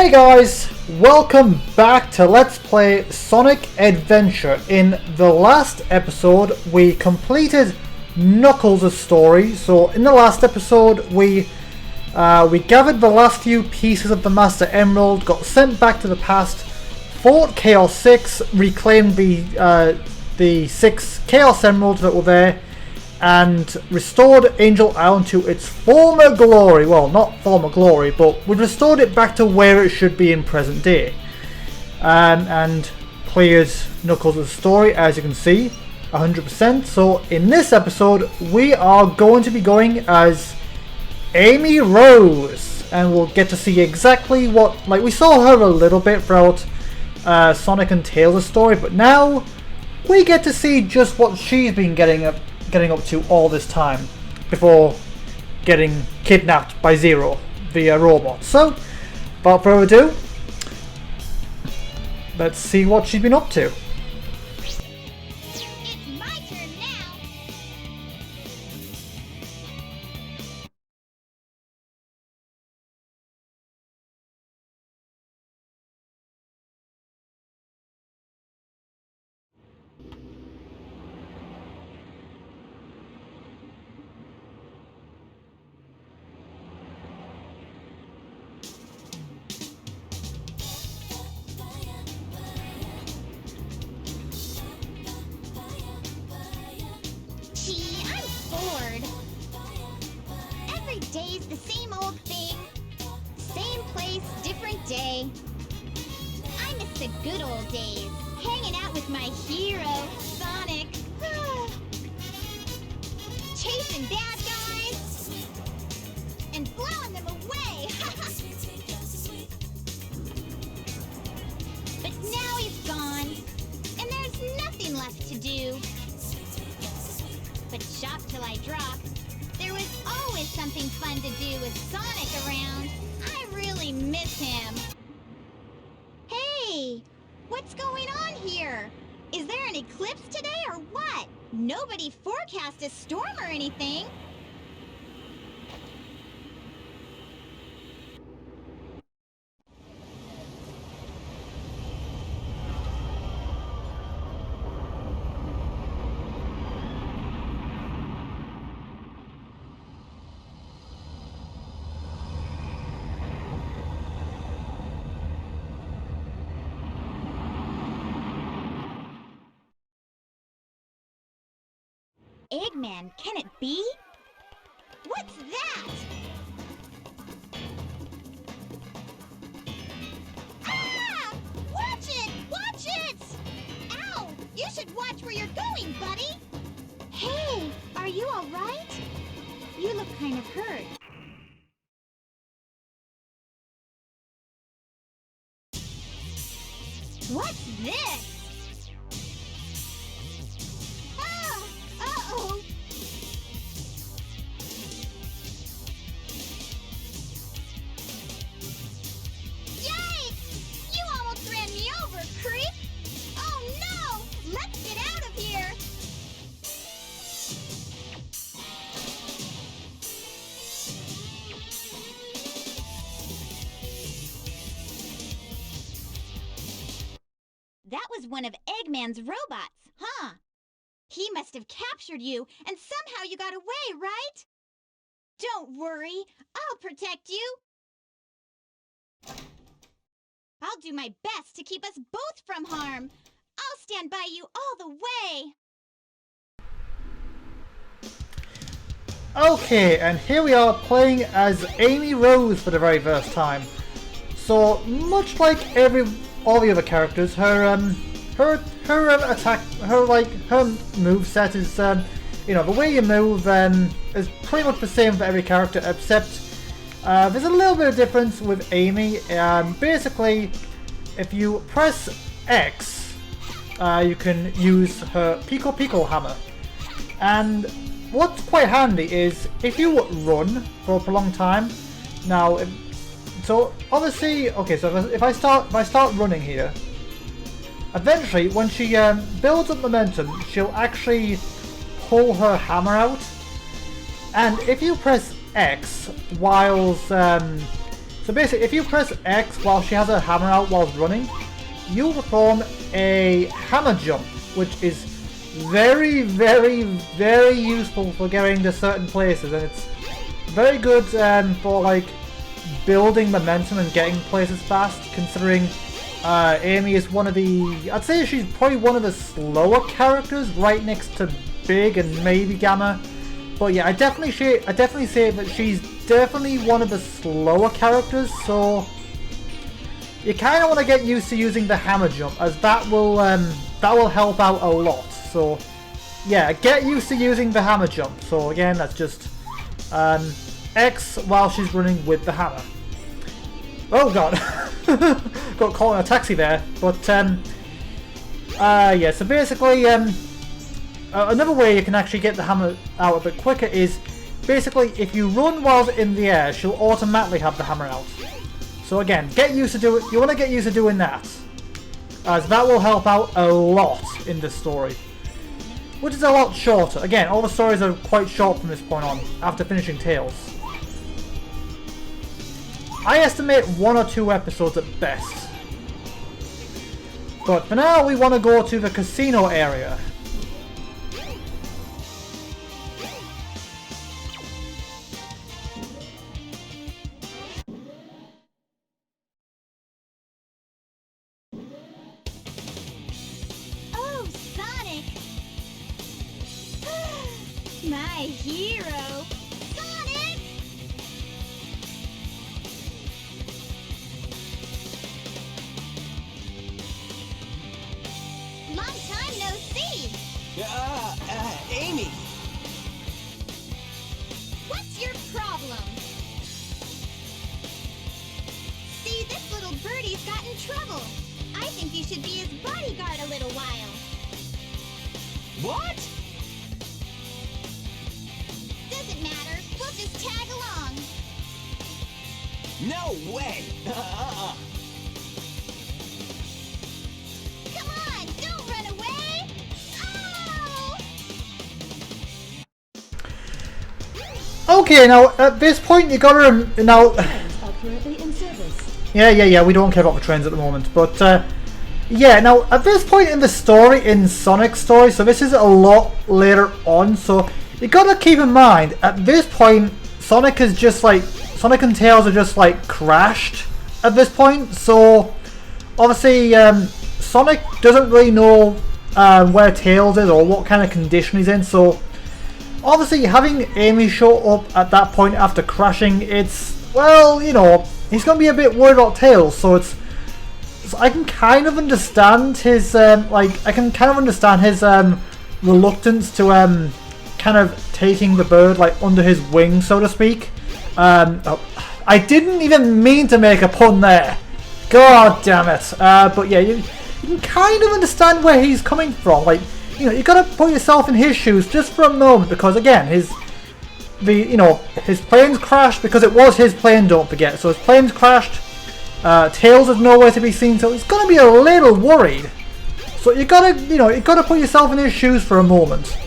Hey guys, welcome back to Let's Play Sonic Adventure. In the last episode we completed Knuckles' story. So in the last episode we gathered the last few pieces of the Master Emerald, got sent back to the past, fought Chaos 6, reclaimed the 6 Chaos Emeralds that were there, and restored Angel Island to its former glory. Well, not former glory, but we restored it back to where it should be in present day. And cleared Knuckles' story, as you can see, 100%. So in this episode, we are going to be going as Amy Rose. And we'll get to see exactly what, like, we saw her a little bit throughout Sonic and Tails' story, but now we get to see just what she's been getting up to all this time before getting kidnapped by Zero via robot. So, without further ado, let's see what she's been up to. It's my turn now. Gee, I'm bored. Every day's the same old thing. Same place, different day. I miss the good old days, hanging out with my hero, Sonic. Chasing bad guys and blowing them away. But now he's gone, and there's nothing left to do. But shop till I drop. There was always something fun to do with Sonic around. I really miss him. Hey, what's going on here? Is there an eclipse today or what? Nobody forecast a storm or anything. Eggman, can it be? What's that? Ah! Watch it! Watch it! Ow! You should watch where you're going, buddy! Hey, are you all right? You look kind of hurt. What's this? Uh-oh! Yikes! You almost ran me over, creep! Oh no! Let's get out of here! That was one of Eggman's robots, huh? He must have captured you, and somehow you got away, right? Don't worry, I'll protect you. I'll do my best to keep us both from harm. I'll stand by you all the way. Okay, and here we are playing as Amy Rose for the very first time. So much like all the other characters, her attack, her moveset is, the way you move is pretty much the same for every character, except there's a little bit of difference with Amy. Basically, if you press X, you can use her Pico Pico hammer. And what's quite handy is if you run for a prolonged time. Now, so obviously, okay, so if I start running here. Eventually, when she builds up momentum, she'll actually pull her hammer out. And if you press X whilst So So basically, if you press X while she has her hammer out whilst running, you'll perform a hammer jump, which is very, very, very useful for getting to certain places, and it's very good for like building momentum and getting places fast, considering Amy is one of the, I'd say she's probably one of the slower characters, right next to Big and maybe Gamma. But yeah, I definitely say that she's definitely one of the slower characters, so you kind of want to get used to using the hammer jump, as that will help out a lot. So yeah, get used to using the hammer jump. So again, that's just X while she's running with the hammer. Oh god, got caught in a taxi there. But yeah, so basically another way you can actually get the hammer out a bit quicker is basically if you run while in the air, she'll automatically have the hammer out. So again, get used to you want to get used to doing that, as that will help out a lot in this story, which is a lot shorter. Again, all the stories are quite short from this point on, after finishing Tales. I estimate 1 or 2 episodes at best. But for now, we want to go to the casino area. My hero, Sonic! Long time no see! Amy! What's your problem? See, this little birdie's got in trouble. I think you should be his bodyguard a little while. What? Doesn't matter. We'll just tag along. No way! Come on, don't run away! Oh! Okay, now at this point you gotta now. Yeah. We don't care about the trains at the moment, but yeah. Now at this point in the story, in Sonic's story, so this is a lot later on. So you gotta keep in mind at this point, Sonic and Tails are just like crashed at this point. So obviously, Sonic doesn't really know where Tails is or what kind of condition he's in. So obviously, having Amy show up at that point after crashing, it's, well, you know, he's gonna be a bit worried about Tails. So I can kind of understand his reluctance to kind of taking the bird like under his wing, so to speak. I didn't even mean to make a pun there. God damn it. But yeah, you can kind of understand where he's coming from. Like, you know, you gotta put yourself in his shoes just for a moment, because again, his plane's crashed, because it was his plane, don't forget. So his plane's crashed. Tails is nowhere to be seen, so he's gonna be a little worried. So you gotta put yourself in his shoes for a moment.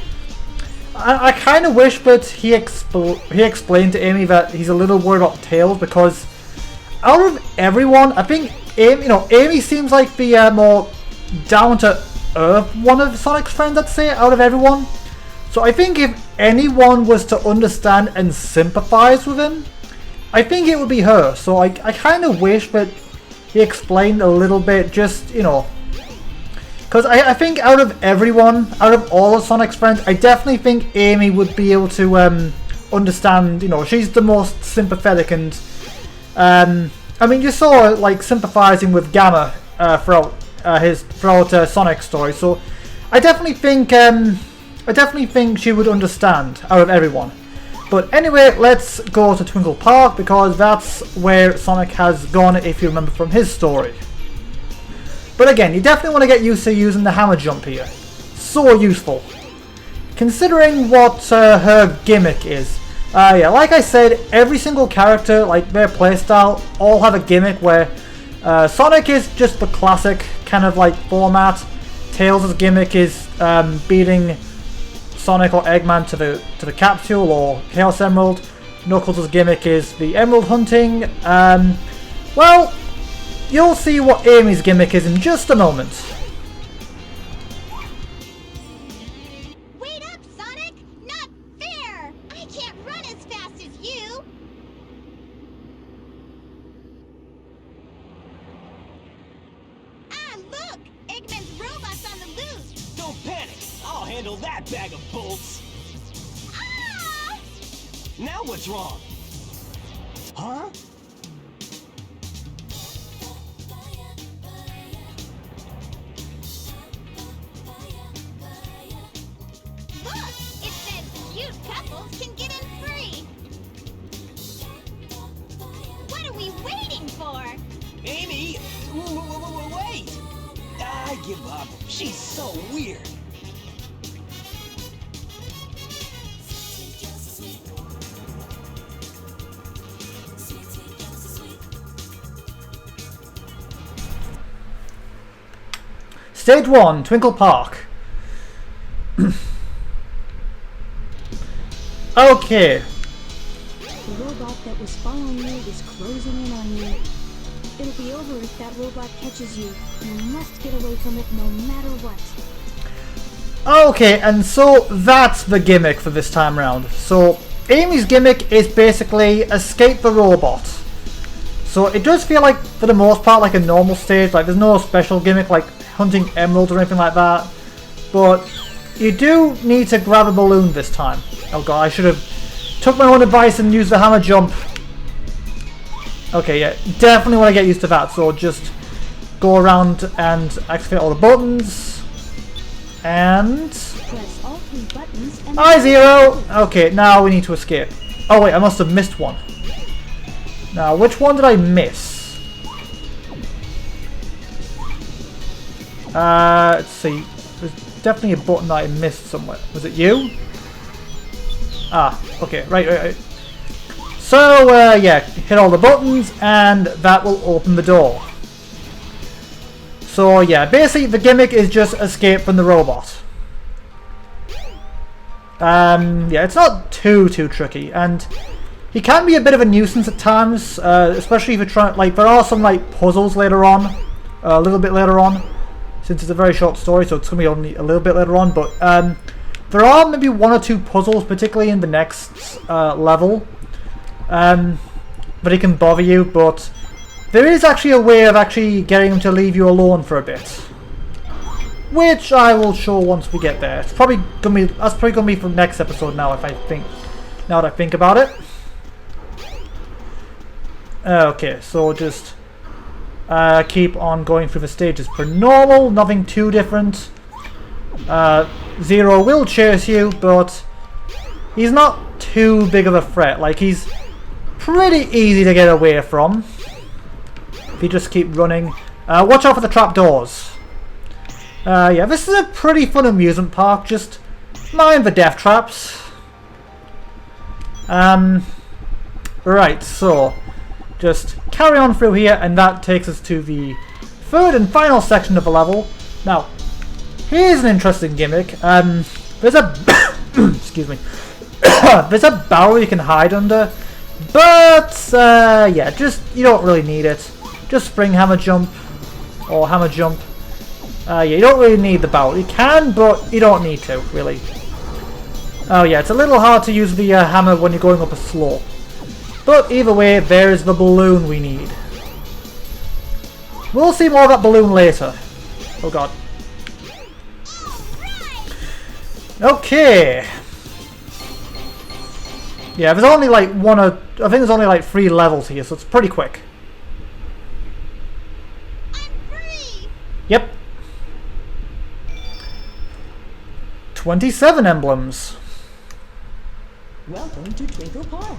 I kind of wish that he explained to Amy that he's a little worried about Tails, because out of everyone, I think Amy seems like the more down to earth one of Sonic's friends, I'd say, out of everyone. So I think if anyone was to understand and sympathize with him, I think it would be her. So I kind of wish that he explained a little bit, just, you know, because I think out of everyone, out of all of Sonic's friends, I definitely think Amy would be able to understand. You know, she's the most sympathetic, and I mean, you saw her, like, sympathizing with Gamma throughout Sonic's story. So I definitely think she would understand out of everyone. But anyway, let's go to Twinkle Park, because that's where Sonic has gone, if you remember from his story. But again, you definitely want to get used to using the hammer jump here. So useful. Considering what her gimmick is. Yeah, like I said, every single character, like their playstyle, all have a gimmick where Sonic is just the classic kind of like format. Tails' gimmick is beating Sonic or Eggman to the capsule or Chaos Emerald. Knuckles' gimmick is the emerald hunting. Well, you'll see what Amy's gimmick is in just a moment. Wait up, Sonic! Not fair! I can't run as fast as you! Ah, look! Eggman's robot's on the loose! Don't panic. I'll handle that bag of bolts. Ah! Now what's wrong? Huh? Look! It says cute couples can get in free! What are we waiting for? Amy! Wait! I give up. She's so weird. Stage 1, Twinkle Park. Okay. The robot that was following you is closing in on you. It'll be over if that robot catches you. You must get away from it no matter what. Okay, and so that's the gimmick for this time round. So Amy's gimmick is basically escape the robot. So it does feel like, for the most part, like a normal stage. Like there's no special gimmick like hunting emeralds or anything like that. But you do need to grab a balloon this time. Oh god, I should have took my own advice and used the hammer jump. Okay, yeah, definitely want to get used to that. So just go around and activate all the buttons. And Press all 3 buttons and I0! Okay, now we need to escape. Oh wait, I must have missed one. Now, which one did I miss? Let's see. There's definitely a button that I missed somewhere. Was it you? Ah, okay, right. So, yeah, hit all the buttons and that will open the door. So, yeah, basically the gimmick is just escape from the robot. Yeah, it's not too tricky, and he can be a bit of a nuisance at times, especially if you're trying, like, there are some, like, puzzles later on, a little bit later on, since it's a very short story, so it's going to be only a little bit later on, but, there are maybe 1 or 2 puzzles, particularly in the next, level, but it can bother you, but there is actually a way of actually getting him to leave you alone for a bit, which I will show once we get there. It's probably gonna be, that's probably gonna be for next episode now, now that I think about it. Okay, so just keep on going through the stages per normal, nothing too different. Zero will chase you, but he's not too big of a threat. Like, he's pretty easy to get away from if you just keep running. Watch out for the trapdoors. Yeah, this is a pretty fun amusement park, just mind the death traps. Right, so just carry on through here, and that takes us to the 3rd and final section of the level. Now, here's an interesting gimmick. There's a excuse me. There's a barrel you can hide under, but yeah, just you don't really need it. Just spring hammer jump or hammer jump. Yeah, you don't really need the barrel. You can, but you don't need to really. Oh yeah, it's a little hard to use the hammer when you're going up a slope. But either way, there's the balloon we need. We'll see more of that balloon later. Oh god. Okay. Yeah, there's only like I think there's only like 3 levels here, so it's pretty quick. I'm free! Yep. 27 emblems. Welcome to Twinkle Park.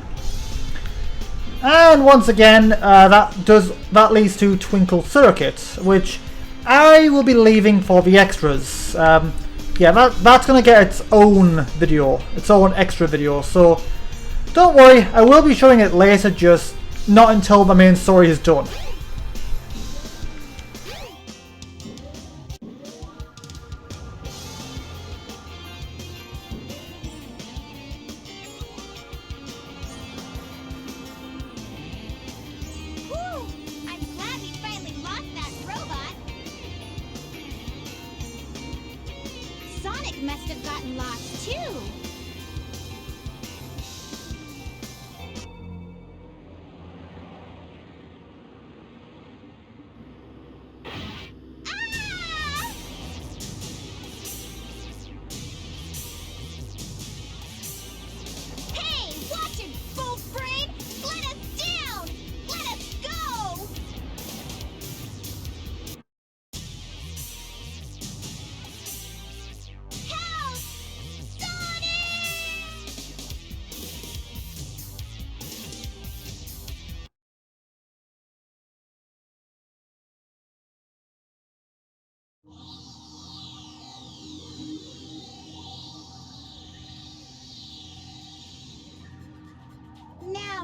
And once again, that leads to Twinkle Circuit, which I will be leaving for the extras. Yeah, that's gonna get its own video, its own extra video. So don't worry, I will be showing it later, just not until the main story is done. Whew! must have gotten lost too. Ah! Hey, watch it, full brain! Let us down! Let us go! Help! Sonic!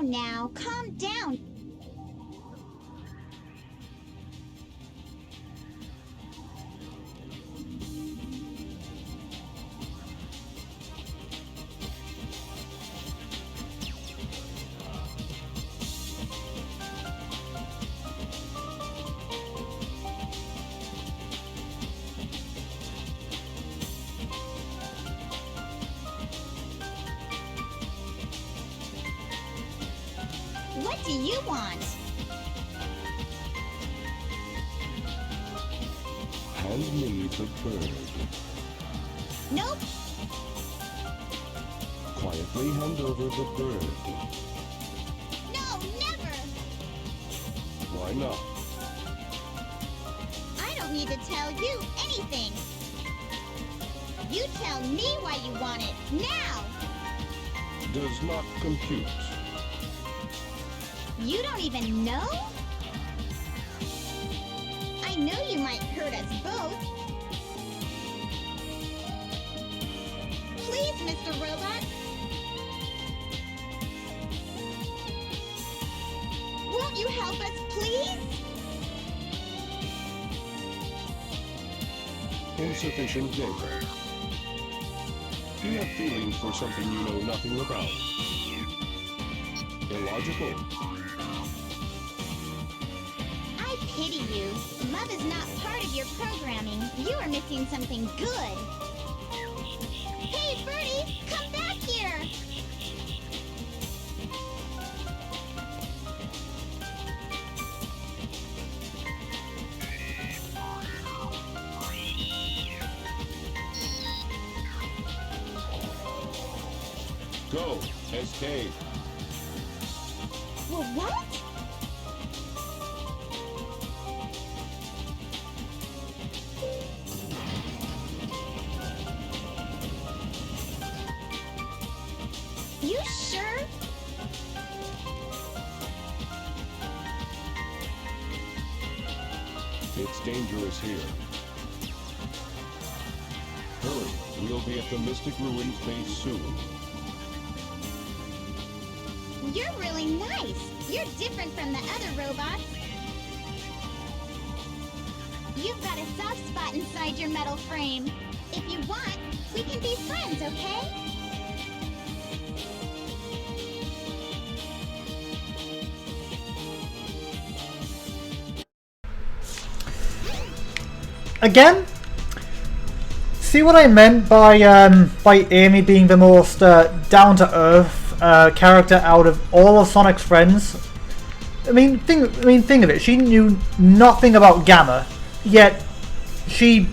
Now, calm down. What do you want? Hand me the bird. Nope. Quietly hand over the bird. No, never. Why not? I don't need to tell you anything. You tell me why you want it, now! Does not compute. You don't even know? I know you might hurt us both. Please, Mr. Robot. Won't you help us, please? Insufficient data. You have feelings for something you know nothing about. Illogical. I pity you. Love is not part of your programming. You are missing something good. Hey, Birdie, come back here! Go, SK. Well, what? You sure? It's dangerous here. Hurry, we'll be at the Mystic Ruins base soon. You're really nice. You're different from the other robots. You've got a soft spot inside your metal frame. If you want, we can be friends, okay? Again, see what I meant by Amy being the most down-to-earth character out of all of Sonic's friends. I mean, think of it. She knew nothing about Gamma, yet she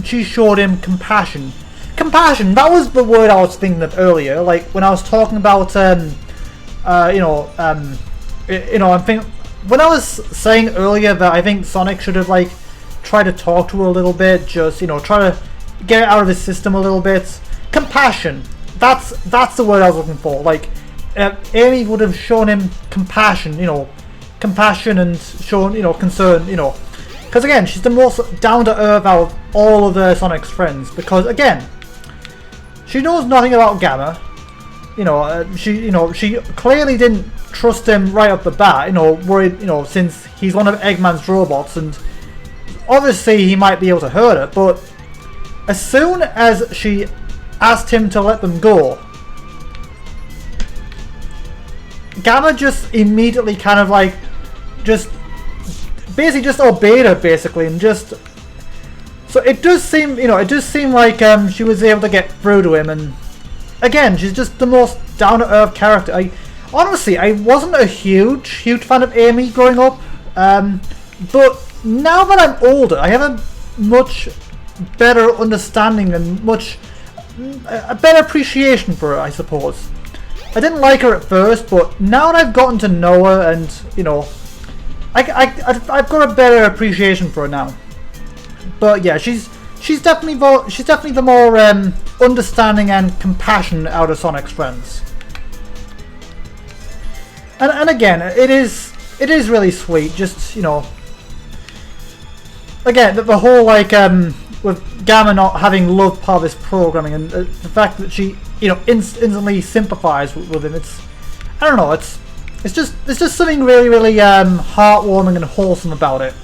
showed him compassion. Compassion. That was the word I was thinking of earlier. Like when I was talking about, I'm thinking when I was saying earlier that I think Sonic should have like tried to talk to her a little bit, just try to get it out of his system a little bit. Compassion. That's the word I was looking for. Like, Amy would have shown him compassion, compassion and shown, concern, because again, she's the most down to earth out of all of the Sonic's friends. Because again, she knows nothing about Gamma. She clearly didn't trust him right off the bat. Worried, since he's one of Eggman's robots, and obviously he might be able to hurt her. But as soon as she asked him to let them go, Gamma just immediately kind of like basically just obeyed her basically, and just So it does seem, you know, it does seem like she was able to get through to him, and again, she's just the most down-to-earth character. Honestly, I wasn't a huge fan of Amy growing up, but now that I'm older, I have a much better understanding and a better appreciation for her, I suppose. I didn't like her at first, but now that I've gotten to know her, and you know, I've got a better appreciation for her now. But yeah, she's definitely the more understanding and compassionate out of Sonic's friends. And again, it is really sweet. Just, you know, again, the whole like with Gamma not having loved part of this programming, and the fact that she, you know, instantly sympathized with him. I don't know. It's just something really heartwarming and wholesome about it.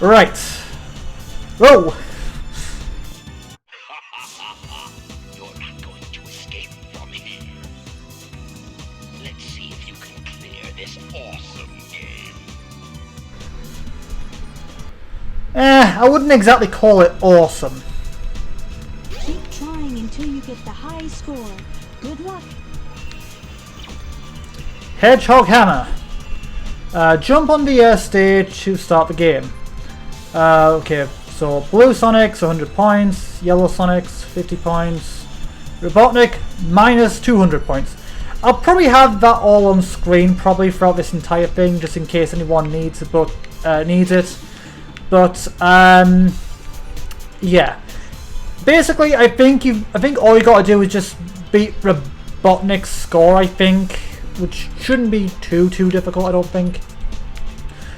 Right. Whoa. You're not going to escape from here. Let's see if you can clear this awesome game. I wouldn't exactly call it awesome. Keep trying until you get the high score. Good luck. Hedgehog Hammer. Jump on the stage to start the game. Okay, so Blue Sonic's 100 points, Yellow Sonic's 50 points, Robotnik minus 200 points. I'll probably have that all on screen probably throughout this entire thing, just in case anyone needs it. But yeah. Basically, I think all you got to do is just beat Robotnik's score. I think, which shouldn't be too difficult. I don't think.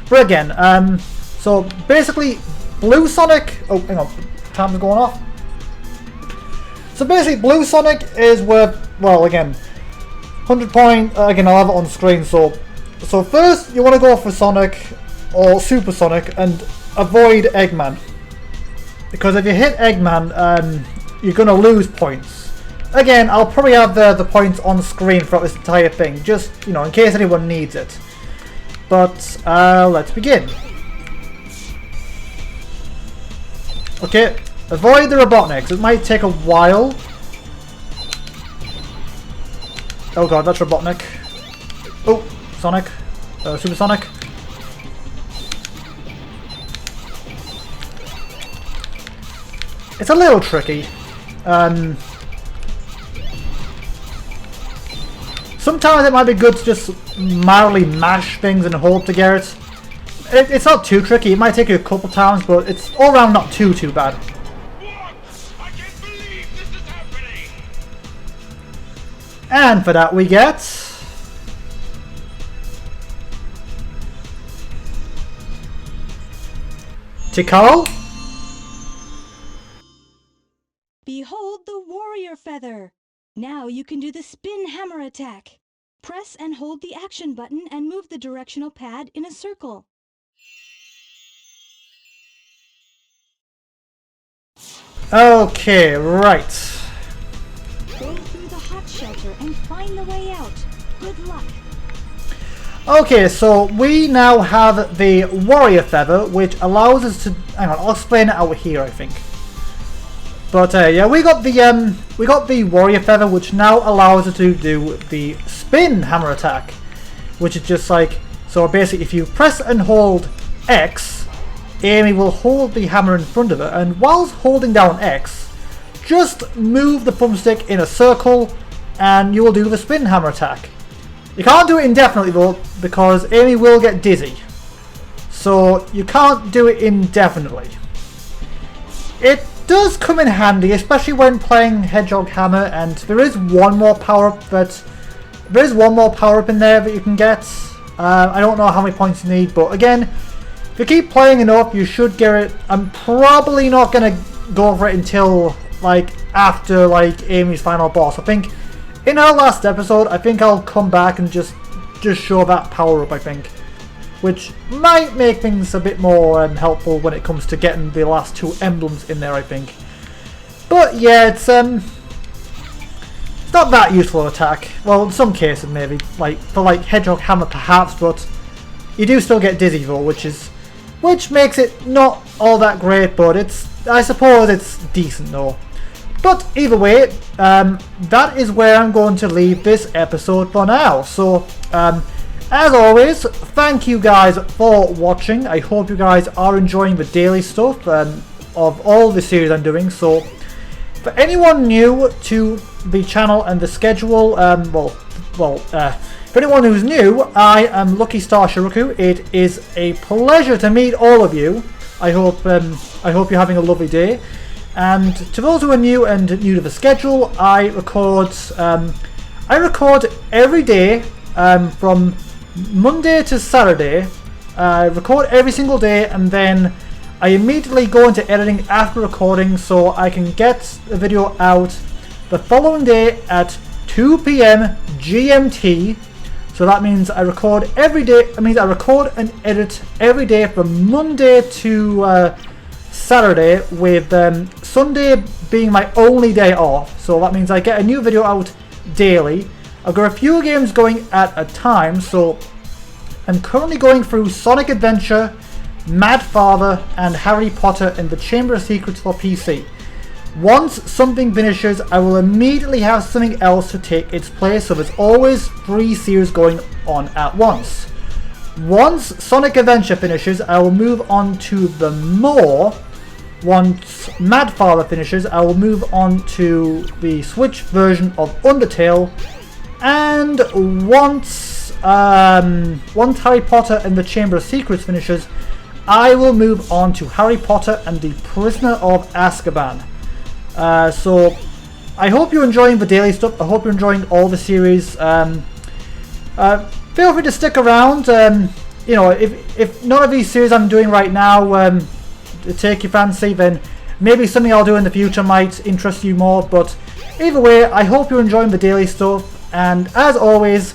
But again, so basically, Blue Sonic. Oh, hang on, time's going off. So basically, Blue Sonic is worth, well, again, 100 point. Again, I'll have it on screen. So first you want to go for Sonic or Super Sonic and avoid Eggman, because if you hit Eggman, you're gonna lose points. Again, I'll probably have the points on screen throughout this entire thing, just, you know, in case anyone needs it. But let's begin. Okay, avoid the Robotniks. It might take a while. Oh god, that's Robotnik. Oh, Sonic. Super Sonic. It's a little tricky. Sometimes it might be good to just mildly mash things and hope to get it. It's not too tricky. It might take you a couple times, but it's all around not too bad. What? I can't believe this is happening! And for that we get Tikal. Behold the warrior feather! Now you can do the spin hammer attack. Press and hold the action button and move the directional pad in a circle. Okay, right. Go through the hot shelter and find the way out. Good luck. Okay, so we now have the warrior feather, which allows us to, hang on, I'll explain it out here, I think. But yeah, we got the warrior feather, which now allows us to do the spin hammer attack, which is just like, so basically if you press and hold X, Amy will hold the hammer in front of her, and whilst holding down X, just move the thumbstick in a circle and you will do the spin hammer attack. You can't do it indefinitely though, because Amy will get dizzy, so you can't do it indefinitely. It does come in handy, especially when playing Hedgehog Hammer, and there is one more power up in there that you can get. I don't know how many points you need, but again, if you keep playing enough, you should get it. I'm probably not gonna go for it until like after like Amy's final boss. I think in our last episode, I think I'll come back and just show that power up, I think, which might make things a bit more helpful when it comes to getting the last two emblems in there, I think. But yeah, it's not that useful an attack. Well, in some cases maybe, like for like Hedgehog Hammer perhaps, but you do still get dizzy though, which is which makes it not all that great, but I suppose it's decent though. But either way, that is where I'm going to leave this episode for now. So, as always, thank you guys for watching. I hope you guys are enjoying the daily stuff of all the series I'm doing. So, for anyone new to the channel and the schedule, for anyone who's new, I am Lucky Star Shi-Roku. It is a pleasure to meet all of you. I hope you're having a lovely day. And to those who are new to the schedule, I record every day from Monday to Saturday. I record every single day, and then I immediately go into editing after recording, so I can get a video out the following day at 2 p.m. GMT. So that means I record every day. That means I record and edit every day from Monday to Saturday, with Sunday being my only day off. So that means I get a new video out daily. I've got a few games going at a time, so I'm currently going through Sonic Adventure, Mad Father, and Harry Potter and the Chamber of Secrets for PC. Once something finishes, I will immediately have something else to take its place, so there's always 3 series going on at once. Once Sonic Adventure finishes, I will move on to the more. Once Mad Father finishes, I will move on to the Switch version of Undertale. And once Harry Potter and the Chamber of Secrets finishes, I will move on to Harry Potter and the Prisoner of Azkaban. So I hope you're enjoying the daily stuff. I hope you're enjoying all the series. Feel free to stick around. You know, if none of these series I'm doing right now take your fancy, then maybe something I'll do in the future might interest you more. But either way, I hope you're enjoying the daily stuff, and as always,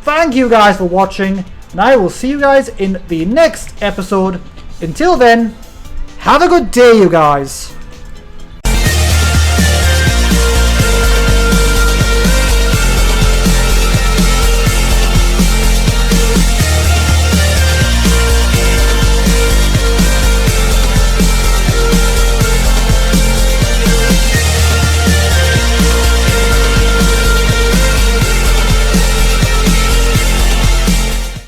thank you guys for watching, and I will see you guys in the next episode. Until then, have a good day, you guys.